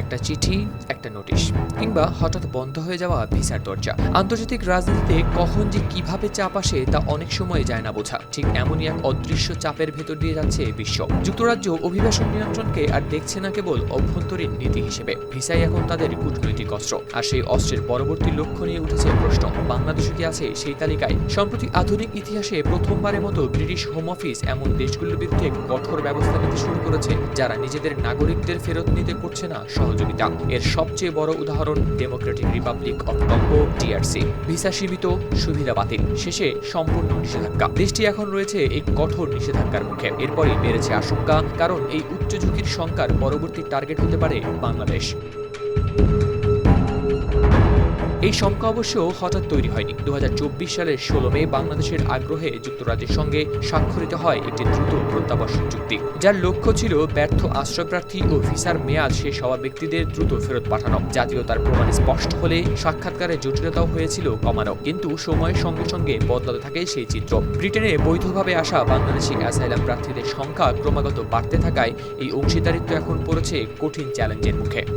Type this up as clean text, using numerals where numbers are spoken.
একটা চিঠি, একটা নোটিশ, কিংবা হঠাৎ বন্ধ হয়ে যাওয়া ভিসার দরজা। আন্তর্জাতিক রাজনীতিতে কখন যে কিভাবে চাপ আসে তা অনেক সময় যায় না বোঝা। ঠিক এমনই এক অদৃশ্য চাপের ভেতর দিয়ে যাচ্ছে বিশ্ব। যুক্তরাজ্য অভিবাসন নিয়ন্ত্রণকে আর দেখছে না কেবল অভ্যন্তরীণ নীতি হিসেবে, ভিসাই এখন তাদের কূটনৈতিক অস্ত্র। আর সেই অস্ত্রের পরবর্তী লক্ষ্য নিয়ে উঠেছে প্রশ্ন, বাংলাদেশও কি আছে সেই তালিকায়? সম্প্রতি আধুনিক ইতিহাসে প্রথমবারের মতো ব্রিটিশ হোম অফিস এমন দেশগুলোর বিরুদ্ধে কঠোর ব্যবস্থা নিতে শুরু করেছে যারা নিজেদের নাগরিকদের ফেরত নিতে করছে না সহযোগিতা। এর সবচেয়ে বড় উদাহরণ Democratic Republic of Congo DRC. Visa সীমিত, সুবিধা বাতিল, শেষে সম্পূর্ণ নিষেধাজ্ঞা। দেশটি এখন রয়েছে এই কঠোর নিষেধাজ্ঞার মুখে। এরপরই বেড়েছে আশঙ্কা, কারণ এই উচ্চ ঝুঁকির সংখ্যার পরবর্তী টার্গেট হতে পারে বাংলাদেশ। এই শঙ্কা অবশ্য হঠাৎ তৈরি হয়নি। 2024 সালের 16 মে বাংলাদেশের আগ্রহে যুক্তরাজ্যের সঙ্গে স্বাক্ষরিত হয় একটি দ্রুত প্রত্যাবাসন চুক্তি, যার লক্ষ্য ছিল ব্যর্থ আশ্রয়প্রার্থী ও ভিসার মেয়াদ শেষ হওয়া ব্যক্তিদের দ্রুত ফেরত পাঠানো। জাতীয়তার প্রমাণ স্পষ্ট হলে সাক্ষাৎকারের জটিলতাও হয়েছিল কমানো, কিন্তু সময়ের সঙ্গে সঙ্গে বদলাতে থাকে সেই চিত্র। ব্রিটেনে বৈধভাবে আসা বাংলাদেশি অ্যাসাইলাম প্রার্থীদের সংখ্যা ক্রমাগত বাড়তে থাকায় এই অংশীদারিত্ব এখন পড়েছে কঠিন চ্যালেঞ্জের মুখে।